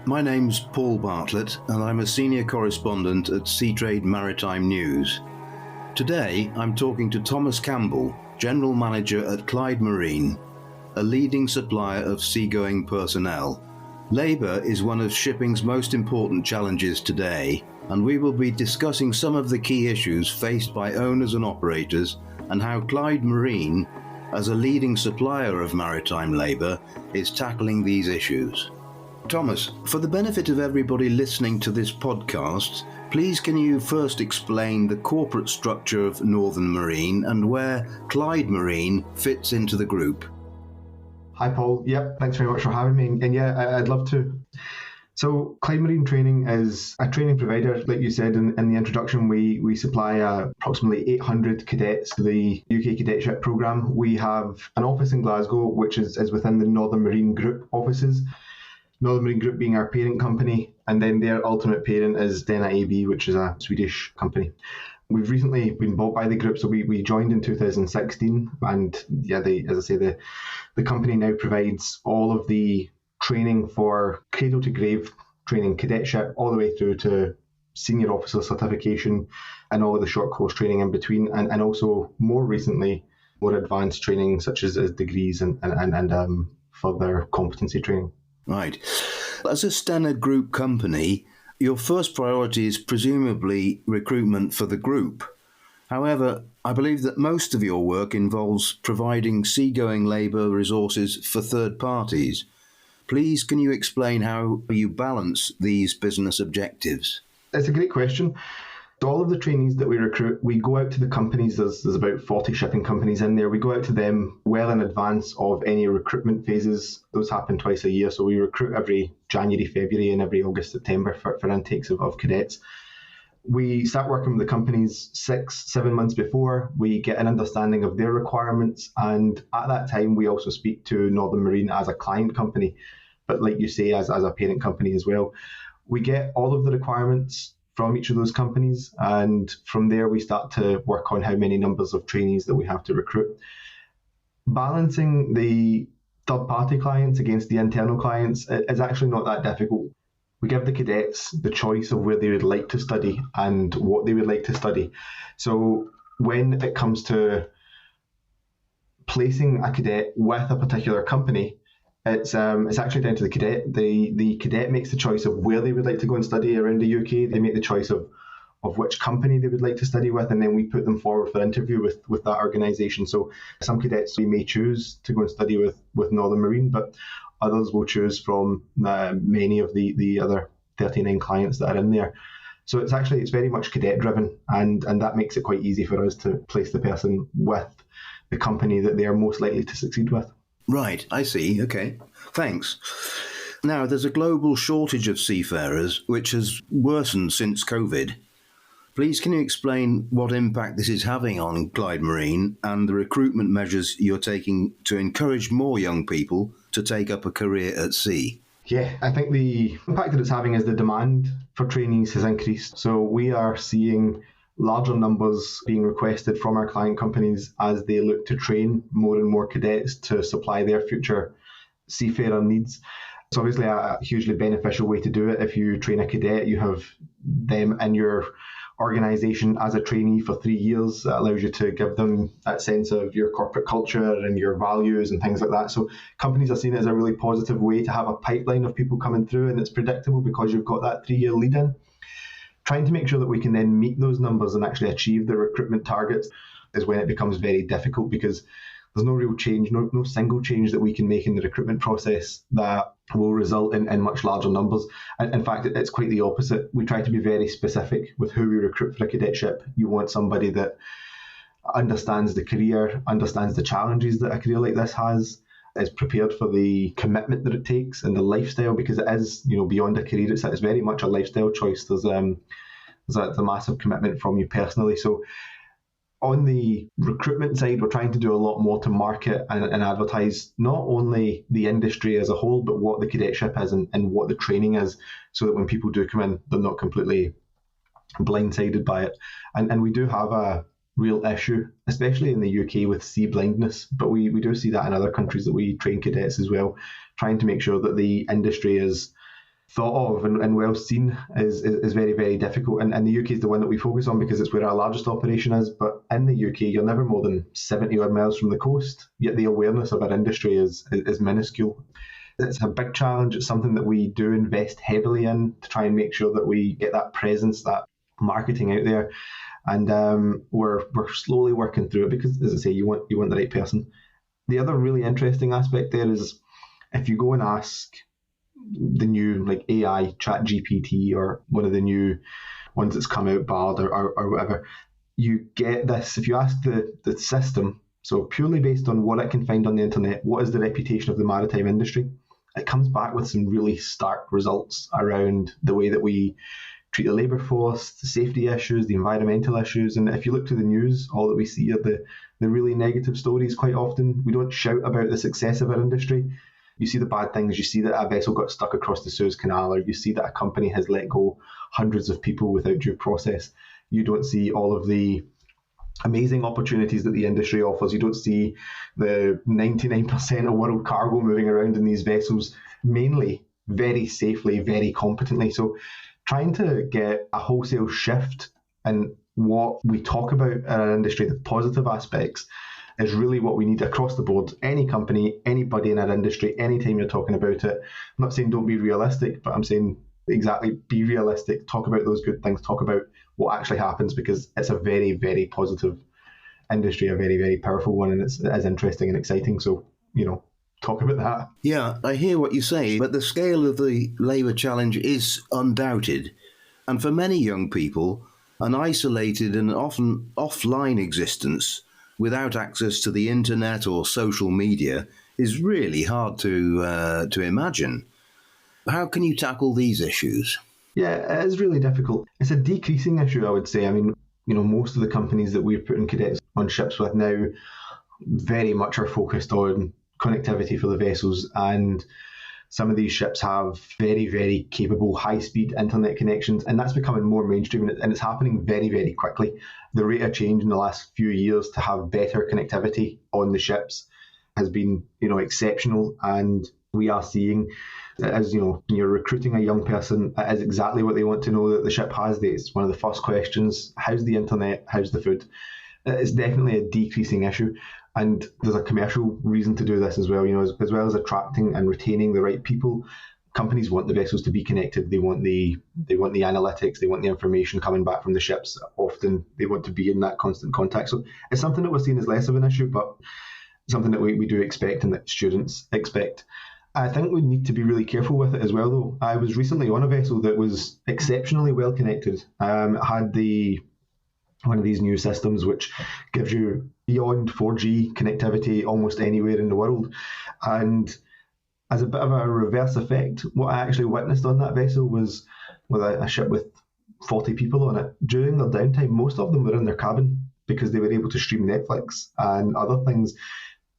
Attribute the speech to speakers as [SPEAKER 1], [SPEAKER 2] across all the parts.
[SPEAKER 1] My name's Paul Bartlett and I'm a senior correspondent at Seatrade Maritime News. Today I'm talking to Thomas Campbell, General Manager at Clyde Marine, a leading supplier of seagoing personnel. Labour is one of shipping's most important challenges today, and we will be discussing some of the key issues faced by owners and operators and how Clyde Marine, as a leading supplier of maritime labour, is tackling these issues. Thomas, for the benefit of everybody listening to this podcast, please can you first explain the corporate structure of Northern Marine and where Clyde Marine fits into the group?
[SPEAKER 2] Hi Paul, thanks very much for having me, and I'd love to. So Clyde Marine Training is a training provider. Like you said in the introduction, we supply approximately 800 cadets to the UK cadetship programme. We have an office in Glasgow, which is within the Northern Marine Group offices. Northern Marine Group being our parent company, and then their ultimate parent is Denna AB, which is a Swedish company. We've recently been bought by the group, so we joined in 2016, and the company now provides all of the training for cradle to grave training, cadetship, all the way through to senior officer certification and all of the short course training in between, and also more recently, more advanced training such as degrees and further competency training.
[SPEAKER 1] Right. As a Stena Group company, your first priority is presumably recruitment for the group. However, I believe that most of your work involves providing seagoing labour resources for third parties. Please, can you explain how you balance these business objectives?
[SPEAKER 2] It's a great question. All of the trainees that we recruit, we go out to the companies. There's about 40 shipping companies in there. We go out to them well in advance of any recruitment phases. Those happen twice a year. So we recruit every January, February and every August, September for intakes of cadets. We start working with the companies 6-7 months before. We get an understanding of their requirements. And at that time, we also speak to Northern Marine as a client company, but like you say, as a parent company as well. We get all of the requirements from each of those companies, and from there we start to work on how many numbers of trainees that we have to recruit. Balancing the third-party clients against the internal clients is actually not that difficult. We give the cadets the choice of where they would like to study and what they would like to study. So when it comes to placing a cadet with a particular company, it's actually down to the cadet. The cadet makes the choice of where they would like to go and study around the UK. They make the choice of which company they would like to study with, and then we put them forward for interview with that organisation. So some cadets we may choose to go and study with Northern Marine, but others will choose from many of the other 39 clients that are in there. So it's very much cadet driven, and that makes it quite easy for us to place the person with the company that they are most likely to succeed with.
[SPEAKER 1] Right, I see. Okay, thanks. Now, there's a global shortage of seafarers, which has worsened since COVID. Please, can you explain what impact this is having on Clyde Marine and the recruitment measures you're taking to encourage more young people to take up a career at sea?
[SPEAKER 2] Yeah, I think the impact that it's having is the demand for trainees has increased. So we are seeing larger numbers being requested from our client companies as they look to train more and more cadets to supply their future seafarer needs. It's obviously a hugely beneficial way to do it. If you train a cadet, you have them in your organisation as a trainee for 3 years. That allows you to give them that sense of your corporate culture and your values and things like that. So companies are seeing it as a really positive way to have a pipeline of people coming through, and it's predictable because you've got that 3-year lead in. Trying to make sure that we can then meet those numbers and actually achieve the recruitment targets is when it becomes very difficult, because there's no real change, no single change that we can make in the recruitment process that will result in much larger numbers. And in fact, it's quite the opposite. We try to be very specific with who we recruit for a cadetship. You want somebody that understands the career, understands the challenges that a career like this has, is prepared for the commitment that it takes and the lifestyle, because it is, beyond a career. It's very much a lifestyle choice. There's a massive commitment from you personally. So on the recruitment side, we're trying to do a lot more to market and advertise not only the industry as a whole, but what the cadetship is and what the training is, so that when people do come in, they're not completely blindsided by it. And we do have a real issue, especially in the UK, with sea blindness, but we do see that in other countries that we train cadets as well, trying to make sure that the industry is thought of and well seen is very, very difficult. And the UK is the one that we focus on because it's where our largest operation is. But in the UK, you're never more than 70 odd miles from the coast, yet the awareness of our industry is minuscule. It's a big challenge. It's something that we do invest heavily in to try and make sure that we get that presence, that marketing out there. And we're slowly working through it because, as I say, you want the right person. The other really interesting aspect there is if you go and ask the new like AI ChatGPT or one of the new ones that's come out, Bard or whatever, you get this. If you ask the system, so purely based on what it can find on the internet, what is the reputation of the maritime industry? It comes back with some really stark results around the way that we treat the labour force, the safety issues, the environmental issues. And if you look to the news, all that we see are the really negative stories quite often. We don't shout about the success of our industry. You see the bad things. You see that a vessel got stuck across the Suez Canal, or you see that a company has let go hundreds of people without due process. You don't see all of the amazing opportunities that the industry offers. You don't see the 99% of world cargo moving around in these vessels, mainly very safely, very competently. So trying to get a wholesale shift in what we talk about in our industry, the positive aspects, is really what we need across the board. Any company, anybody in our industry, anytime you're talking about it. I'm not saying don't be realistic, but I'm saying exactly be realistic, talk about those good things, talk about what actually happens, because it's a very, very positive industry, a very, very powerful one, and it is interesting and exciting. So, talk about that.
[SPEAKER 1] Yeah, I hear what you say, but the scale of the labour challenge is undoubted. And for many young people, an isolated and often offline existence without access to the internet or social media is really hard to imagine. How can you tackle these issues?
[SPEAKER 2] Yeah, it is really difficult. It's a decreasing issue, I would say. I mean, most of the companies that we're putting cadets on ships with now very much are focused on connectivity for the vessels, and some of these ships have very, very capable high-speed internet connections, and that's becoming more mainstream, and it's happening very, very quickly. The rate of change in the last few years to have better connectivity on the ships has been, exceptional, and we are seeing, as when you're recruiting a young person, it is exactly what they want to know that the ship has. It's one of the first questions: how's the internet? How's the food? It's definitely a decreasing issue. And there's a commercial reason to do this as well. As well as attracting and retaining the right people, companies want the vessels to be connected. They want the analytics. They want the information coming back from the ships. Often they want to be in that constant contact. So it's something that we're seeing as less of an issue, but something that we do expect and that students expect. I think we need to be really careful with it as well, though. I was recently on a vessel that was exceptionally well connected. It had one of these new systems which gives you beyond 4G connectivity almost anywhere in the world. And as a bit of a reverse effect, what I actually witnessed on that vessel was with a ship with 40 people on it. During their downtime, most of them were in their cabin because they were able to stream Netflix and other things.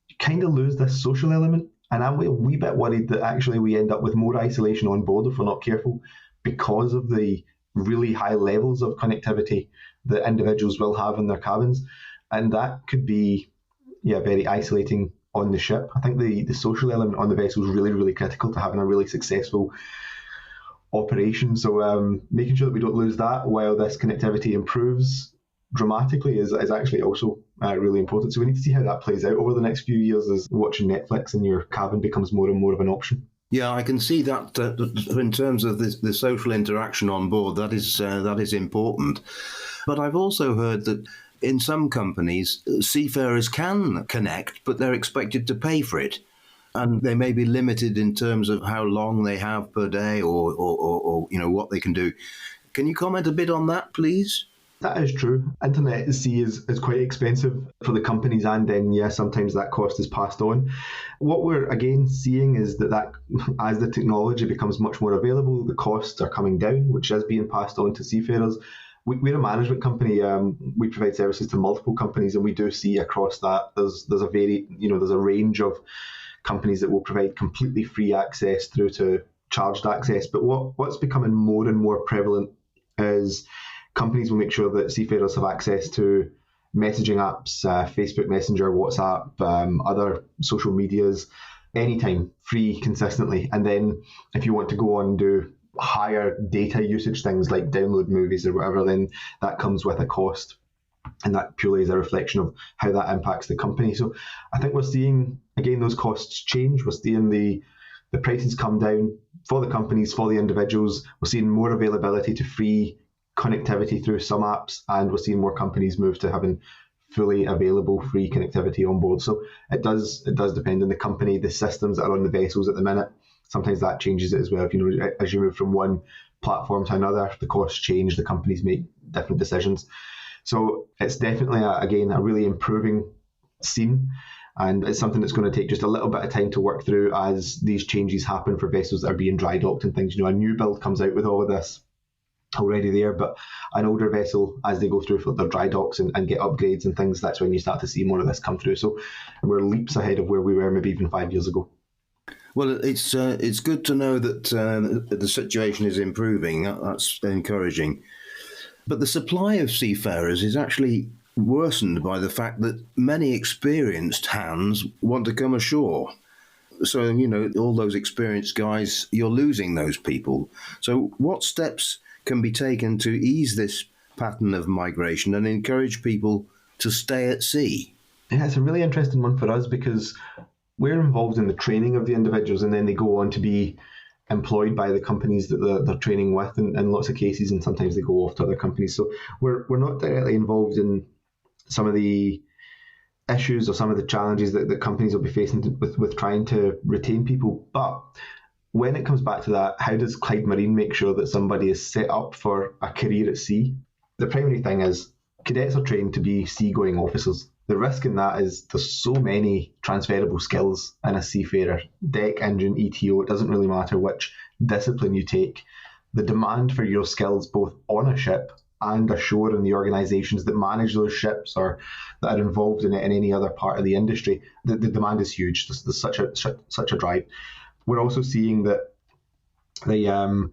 [SPEAKER 2] You kind of lose this social element. And I'm a wee bit worried that actually we end up with more isolation on board if we're not careful, because of the really high levels of connectivity that individuals will have in their cabins. And that could be very isolating on the ship. I think the social element on the vessel is really, really critical to having a really successful operation. So making sure that we don't lose that while this connectivity improves dramatically is actually also really important. So we need to see how that plays out over the next few years as watching Netflix in your cabin becomes more and more of an option.
[SPEAKER 1] Yeah, I can see that in terms of the social interaction on board, that is important. But I've also heard that in some companies, seafarers can connect, but they're expected to pay for it. And they may be limited in terms of how long they have per day or what they can do. Can you comment a bit on that, please?
[SPEAKER 2] That is true. Internet at sea is quite expensive for the companies, and then, sometimes that cost is passed on. What we're, again, seeing is that as the technology becomes much more available, the costs are coming down, which is being passed on to seafarers. We're a management company. We provide services to multiple companies, and we do see across that there's a range of companies that will provide completely free access through to charged access. But what's becoming more and more prevalent is companies will make sure that seafarers have access to messaging apps, Facebook Messenger, WhatsApp, other social medias, anytime, free, consistently. And then if you want to go on and do higher data usage, things like download movies or whatever, then that comes with a cost. And that purely is a reflection of how that impacts the company. So I think we're seeing, again, those costs change. We're seeing the prices come down for the companies, for the individuals. We're seeing more availability to free connectivity through some apps, and we're seeing more companies move to having fully available free connectivity on board. So it does depend on the company, the systems that are on the vessels at the minute. Sometimes that changes it as well. If as you move from one platform to another, the costs change, the companies make different decisions. So it's definitely, a really improving scene, and it's something that's going to take just a little bit of time to work through as these changes happen for vessels that are being dry docked and things. A new build comes out with all of this already there, but an older vessel, as they go through their dry docks and get upgrades and things, that's when you start to see more of this come through. So we're leaps ahead of where we were maybe even 5 years ago.
[SPEAKER 1] Well, it's good to know that the situation is improving. That's encouraging. But the supply of seafarers is actually worsened by the fact that many experienced hands want to come ashore. So, all those experienced guys, you're losing those people. So what steps can be taken to ease this pattern of migration and encourage people to stay at sea?
[SPEAKER 2] Yeah, it's a really interesting one for us because we're involved in the training of the individuals, and then they go on to be employed by the companies that they're training with in lots of cases, and sometimes they go off to other companies. So we're not directly involved in some of the issues or some of the challenges that companies will be facing with trying to retain people. But when it comes back to that, how does Clyde Marine make sure that somebody is set up for a career at sea? The primary thing is cadets are trained to be seagoing officers. The risk in that is there's so many transferable skills in a seafarer. Deck, engine, ETO, it doesn't really matter which discipline you take. The demand for your skills both on a ship and ashore in the organisations that manage those ships or that are involved in it in any other part of the industry, the demand is huge. There's such a drive. We're also seeing that the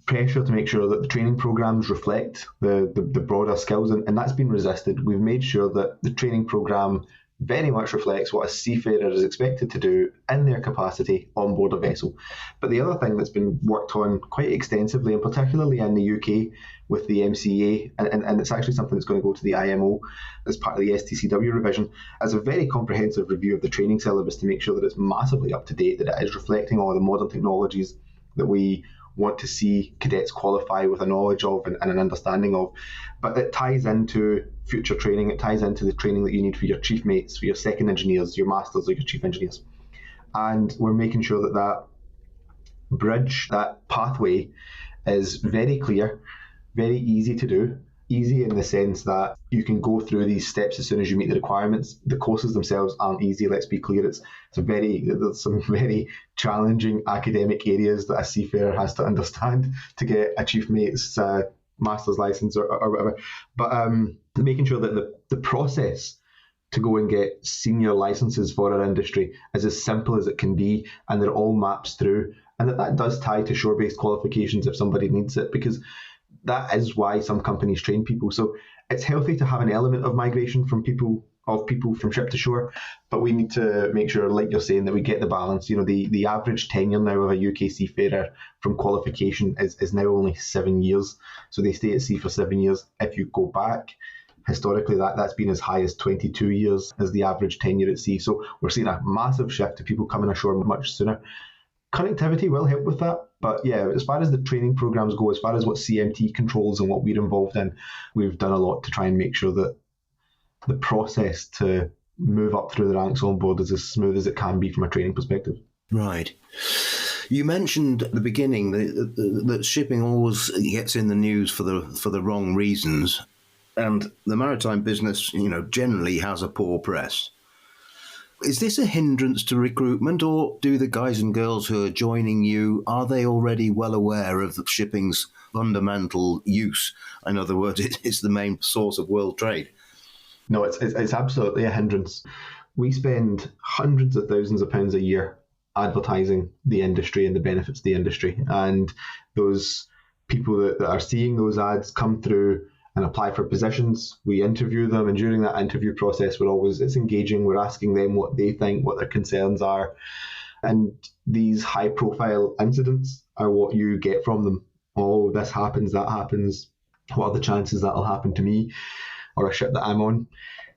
[SPEAKER 2] pressure to make sure that the training programs reflect the broader skills, and that's been resisted. We've made sure that the training program very much reflects what a seafarer is expected to do in their capacity on board a vessel. But the other thing that's been worked on quite extensively, and particularly in the UK with the MCA, and it's actually something that's going to go to the IMO as part of the STCW revision, as a very comprehensive review of the training syllabus to make sure that it's massively up to date, that it is reflecting all the modern technologies that we want to see cadets qualify with a knowledge of and an understanding of. But it ties into future training. It ties into the training that you need for your chief mates, for your second engineers, your masters, or your chief engineers. And we're making sure that bridge, that pathway is very clear, very easy to do. Easy in the sense that you can go through these steps as soon as you meet the requirements. The courses themselves aren't easy, let's be clear. There's some very challenging academic areas that a seafarer has to understand to get a chief mate's master's license or whatever. But making sure that the process to go and get senior licenses for our industry is as simple as it can be, and that it all maps through, and that does tie to shore-based qualifications if somebody needs it, because that is why some companies train people. So it's healthy to have an element of migration from people from ship to shore, but we need to make sure, like you're saying, that we get the balance. The average tenure now of a UK seafarer from qualification is now only 7 years. So they stay at sea for 7 years. If you go back, historically, that's been as high as 22 years as the average tenure at sea. So we're seeing a massive shift to people coming ashore much sooner. Connectivity will help with that. But yeah, as far as the training programs go, as far as what CMT controls and what we're involved in, we've done a lot to try and make sure that the process to move up through the ranks on board is as smooth as it can be from a training perspective.
[SPEAKER 1] Right. You mentioned at the beginning that shipping always gets in the news for the wrong reasons, and the maritime business, generally has a poor press. Is this a hindrance to recruitment, or do the guys and girls who are joining you, are they already well aware of the shipping's fundamental use? In other words, it's the main source of world trade.
[SPEAKER 2] No, it's absolutely a hindrance. We spend hundreds of thousands of pounds a year advertising the industry and the benefits of the industry. And those people that are seeing those ads come through and apply for positions, we interview them, and during that interview process, it's engaging. We're asking them what they think, what their concerns are. And these high-profile incidents are what you get from them. Oh, this happens, that happens. What are the chances that'll happen to me or a ship that I'm on?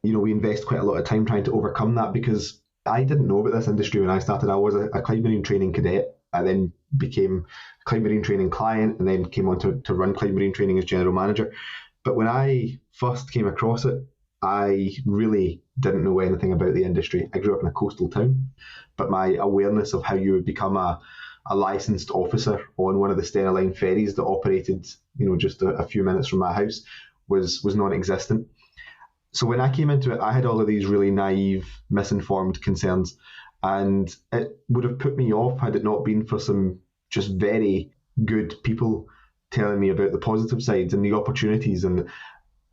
[SPEAKER 2] We invest quite a lot of time trying to overcome that, because I didn't know about this industry when I started. I was a Clyde Marine Training cadet. I then became a Clyde Marine Training client, and then came on to run Clyde Marine Training as general manager. But when I first came across it, I really didn't know anything about the industry. I grew up in a coastal town, but my awareness of how you would become a licensed officer on one of the Stena Line ferries that operated, just a few minutes from my house was non-existent. So when I came into it, I had all of these really naive, misinformed concerns, and it would have put me off had it not been for some just very good people telling me about the positive sides and the opportunities. And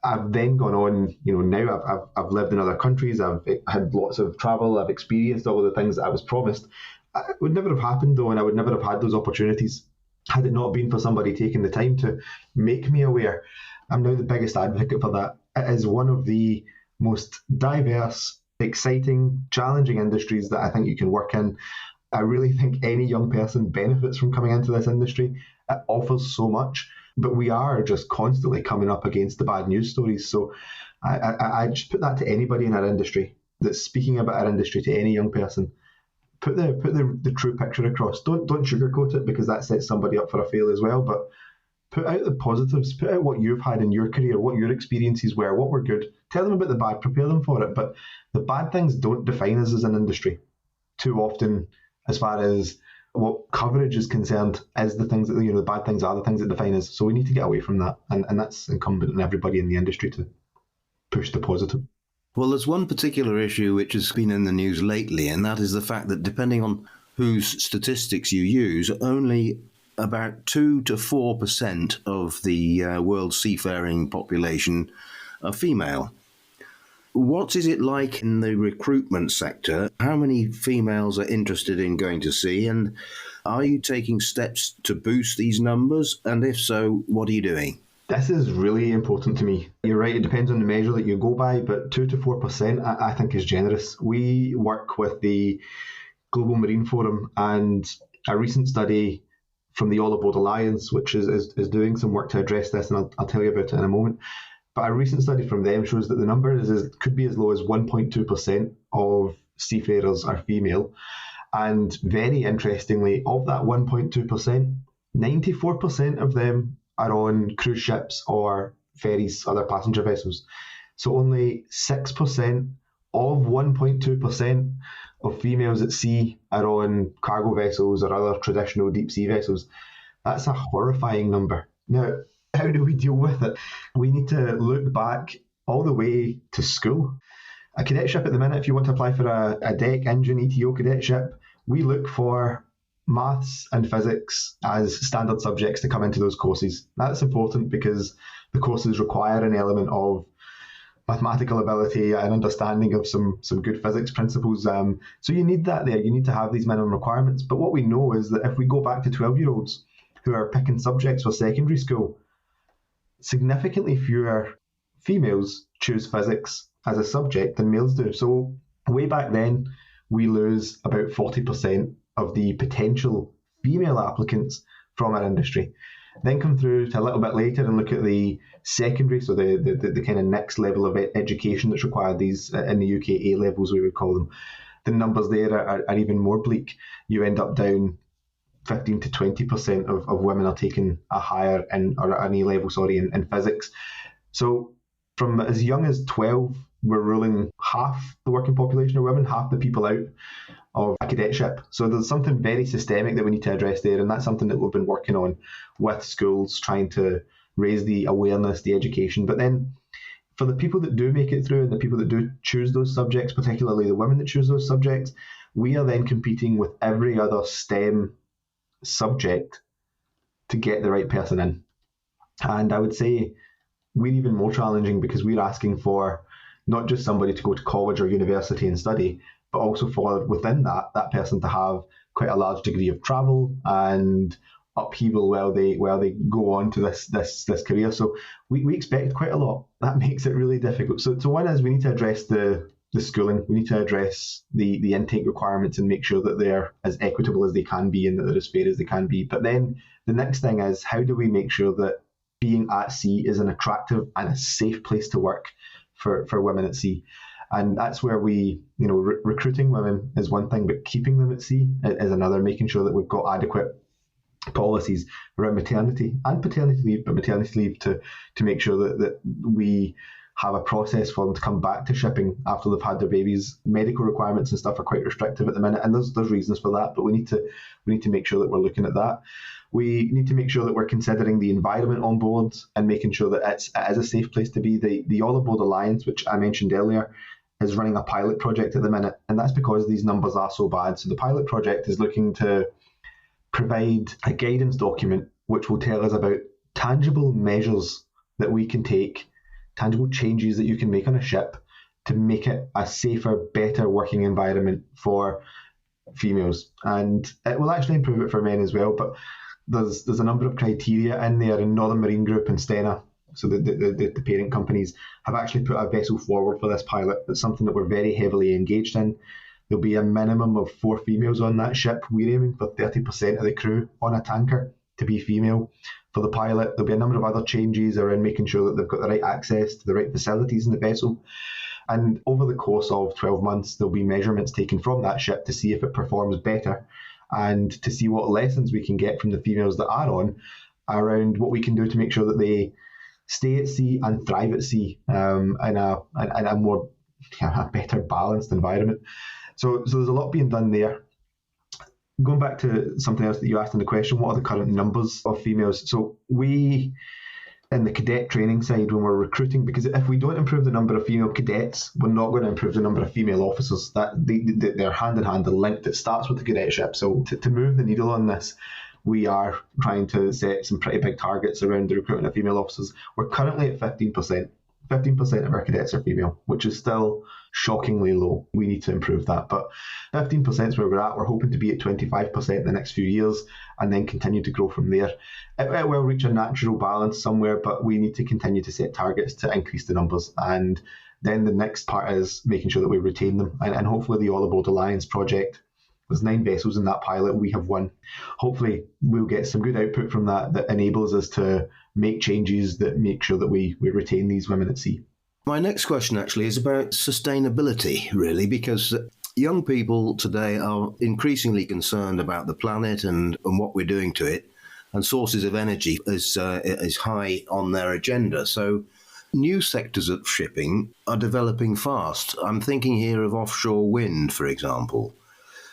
[SPEAKER 2] I've then gone on, now I've lived in other countries, I've had lots of travel, I've experienced all of the things that I was promised. It would never have happened though, and I would never have had those opportunities had it not been for somebody taking the time to make me aware. I'm now the biggest advocate for that. It is one of the most diverse, exciting, challenging industries that I think you can work in. I really think any young person benefits from coming into this industry. It offers so much, but we are just constantly coming up against the bad news stories. So I just put that to anybody in our industry that's speaking about our industry, to any young person. Put the true picture across. Don't sugarcoat it, because that sets somebody up for a fail as well. But put out the positives. Put out what you've had in your career, what your experiences were, what were good. Tell them about the bad, prepare them for it. But the bad things don't define us as an industry too often, as far as what coverage is concerned, is the things that, the bad things are the things that define us. So we need to get away from that. And that's incumbent on everybody in the industry to push the positive.
[SPEAKER 1] Well, there's one particular issue which has been in the news lately, and that is the fact that depending on whose statistics you use, only about 2 to 4% of the world seafaring population are female. What is it like in the recruitment sector? How many females are interested in going to sea, and are you taking steps to boost these numbers? And if so, what are you doing?
[SPEAKER 2] This is really important to me. You're right, it depends on the measure that you go by, but 2 to 4% I think is generous. We work with the Global Marine Forum, and a recent study from the All Aboard Alliance, which is doing some work to address this, and I'll tell you about it in a moment. But a recent study from them shows that the number could be as low as 1.2% of seafarers are female. And very interestingly, of that 1.2%, 94% of them are on cruise ships or ferries, other passenger vessels. So only 6% of 1.2% of females at sea are on cargo vessels or other traditional deep sea vessels. That's a horrifying number. Now, how do we deal with it? We need to look back all the way to school. A cadetship at the minute, if you want to apply for a deck, engine, ETO cadetship, we look for maths and physics as standard subjects to come into those courses. That's important because the courses require an element of mathematical ability and understanding of some good physics principles. So you need that there. You need to have these minimum requirements. But what we know is that if we go back to 12-year-olds who are picking subjects for secondary school, significantly fewer females choose physics as a subject than males do. So way back then, we lose about 40% of the potential female applicants from our industry. Then come through to a little bit later and look at the secondary, so the kind of next level of education that's required, these in the UK A levels we would call them. The numbers there are even more bleak. You end up down 15 to 20% of women are taking a higher or an A level, in physics. So from as young as 12, we're ruling half the working population of women, half the people out of a cadetship. So there's something very systemic that we need to address there, and that's something that we've been working on with schools, trying to raise the awareness, the education. But then for the people that do make it through and the people that do choose those subjects, particularly the women that choose those subjects, we are then competing with every other STEM subject to get the right person in. And I would say we're even more challenging because we're asking for not just somebody to go to college or university and study, but also for within that person to have quite a large degree of travel and upheaval while they go on to this career. So we expect quite a lot. That makes it really difficult. So one is we need to address the the schooling. We need to address the intake requirements and make sure that they're as equitable as they can be and that they're as fair as they can be. But then the next thing is, how do we make sure that being at sea is an attractive and a safe place to work for women at sea? And that's where we, recruiting women is one thing, but keeping them at sea is another, making sure that we've got adequate policies around maternity and paternity leave, but maternity leave to make sure that we have a process for them to come back to shipping after they've had their babies. Medical requirements and stuff are quite restrictive at the minute, and there's reasons for that, but we need to make sure that we're looking at that. We need to make sure that we're considering the environment on board and making sure that it is a safe place to be. The All Aboard Alliance, which I mentioned earlier, is running a pilot project at the minute, and that's because these numbers are so bad. So the pilot project is looking to provide a guidance document which will tell us about tangible measures that we can take, tangible changes that you can make on a ship to make it a safer, better working environment for females. And it will actually improve it for men as well, but there's a number of criteria in there, and Northern Marine Group and Stena, so the parent companies, have actually put a vessel forward for this pilot. It's something that we're very heavily engaged in. There'll be a minimum of 4 females on that ship. We're aiming for 30% of the crew on a tanker to be female. For the pilot, there'll be a number of other changes around making sure that they've got the right access to the right facilities in the vessel. And over the course of 12 months, there'll be measurements taken from that ship to see if it performs better and to see what lessons we can get from the females that are on around what we can do to make sure that they stay at sea and thrive at sea in a more a better balanced environment. So there's a lot being done there. Going back to something else that you asked in the question, what are the current numbers of females? So we, in the cadet training side, when we're recruiting, because if we don't improve the number of female cadets, we're not going to improve the number of female officers. They're hand in hand, they're linked. It starts with the cadetship. So to move the needle on this, we are trying to set some pretty big targets around the recruitment of female officers. We're currently at 15%. 15% of our cadets are female, which is still shockingly low. We need to improve that. But 15% is where we're at. We're hoping to be at 25% in the next few years and then continue to grow from there. It will reach a natural balance somewhere, but we need to continue to set targets to increase the numbers. And then the next part is making sure that we retain them. And hopefully the All Aboard Alliance project, there's 9 vessels in that pilot. We have 1. Hopefully we'll get some good output from that enables us to make changes that make sure that we retain these women at sea.
[SPEAKER 1] My next question actually is about sustainability, really, because young people today are increasingly concerned about the planet and what we're doing to it, and sources of energy is high on their agenda. So new sectors of shipping are developing fast. I'm thinking here of offshore wind, for example.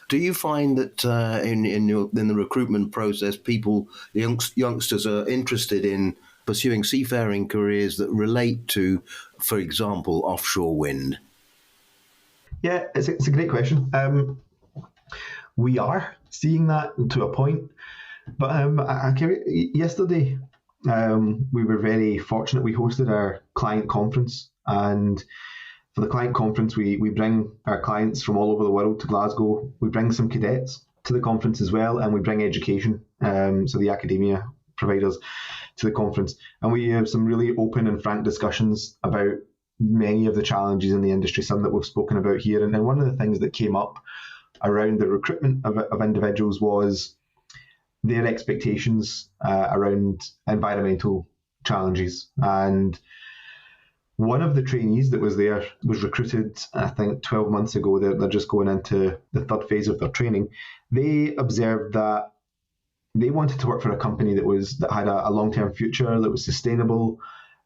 [SPEAKER 1] Do you find that in the recruitment process, youngsters are interested in pursuing seafaring careers that relate to, for example, offshore wind?
[SPEAKER 2] Yeah, it's a great question. We are seeing that to a point, but yesterday we were very fortunate. We hosted our client conference, and for the client conference, we bring our clients from all over the world to Glasgow. We bring some cadets to the conference as well, and we bring education, so the academia providers to the conference. And we have some really open and frank discussions about many of the challenges in the industry, some that we've spoken about here. And one of the things that came up around the recruitment of individuals was their expectations around environmental challenges. And one of the trainees that was there was recruited, I think, 12 months ago. They're just going into the 3rd phase of their training. They observed that they wanted to work for a company that had a long-term future, that was sustainable,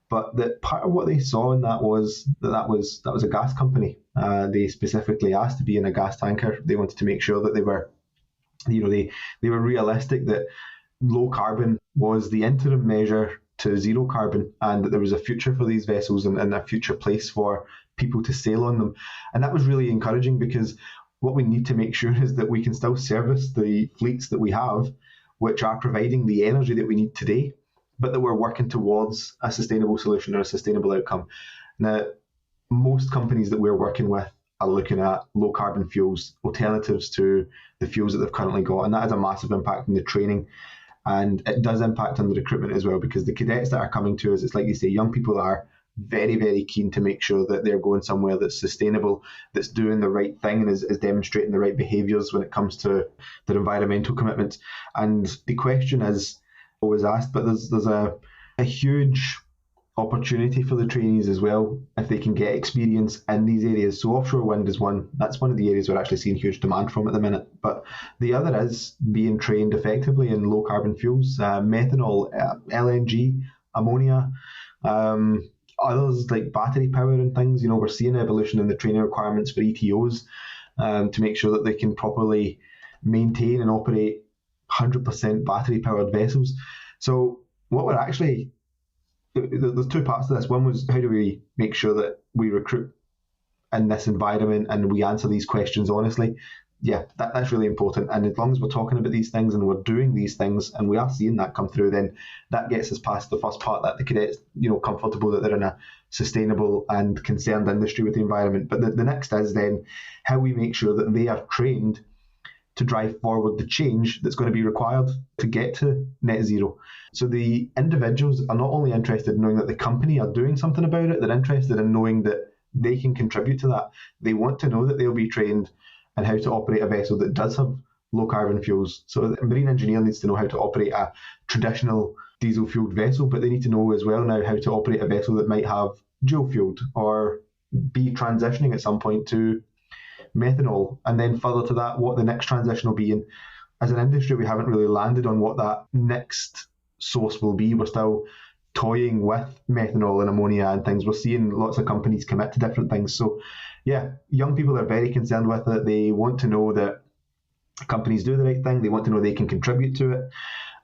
[SPEAKER 2] but that part of what they saw in that was that was a gas company. They specifically asked to be in a gas tanker. They wanted to make sure that they were realistic, that low carbon was the interim measure to zero carbon, and that there was a future for these vessels and a future place for people to sail on them. And that was really encouraging, because what we need to make sure is that we can still service the fleets that we have, which are providing the energy that we need today, but that we're working towards a sustainable solution or a sustainable outcome. Now, most companies that we're working with are looking at low carbon fuels, alternatives to the fuels that they've currently got, and that has a massive impact on the training. And it does impact on the recruitment as well, because the cadets that are coming to us, it's like you say, young people are very, very keen to make sure that they're going somewhere that's sustainable, that's doing the right thing and is demonstrating the right behaviours when it comes to their environmental commitments. And the question is always asked, but there's a huge opportunity for the trainees as well if they can get experience in these areas. So offshore wind is one. That's one of the areas we're actually seeing huge demand from at the minute. But the other is being trained effectively in low carbon fuels, methanol, LNG, ammonia, others like battery power and things. We're seeing evolution in the training requirements for ETOs to make sure that they can properly maintain and operate 100% battery powered vessels. So what we're actually, there's two parts to this. One was, how do we make sure that we recruit in this environment and we answer these questions honestly? Yeah, that's really important. And as long as we're talking about these things and we're doing these things and we are seeing that come through, then that gets us past the first part, that the cadets, comfortable that they're in a sustainable and concerned industry with the environment. But the next is then how we make sure that they are trained to drive forward the change that's going to be required to get to net zero. So the individuals are not only interested in knowing that the company are doing something about it, they're interested in knowing that they can contribute to that. They want to know that they'll be trained in how to operate a vessel that does have low carbon fuels. So a marine engineer needs to know how to operate a traditional diesel fueled vessel, but they need to know as well now how to operate a vessel that might have dual fueled or be transitioning at some point to methanol, and then further to that, what the next transition will be. And as an industry, we haven't really landed on what that next source will be. We're still toying with methanol and ammonia and things. We're seeing lots of companies commit to different things. So yeah, young people are very concerned with it. They want to know that companies do the right thing. They want to know they can contribute to it.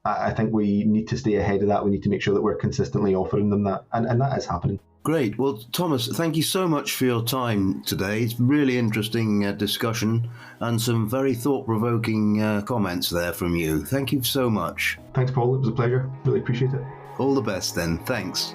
[SPEAKER 2] I think we need to stay ahead of that. We need to make sure that we're consistently offering them that. And that is happening.
[SPEAKER 1] Great. Well, Thomas, thank you so much for your time today. It's really interesting discussion and some very thought-provoking comments there from you. Thank you so much.
[SPEAKER 2] Thanks, Paul. It was a pleasure. Really appreciate it.
[SPEAKER 1] All the best then. Thanks.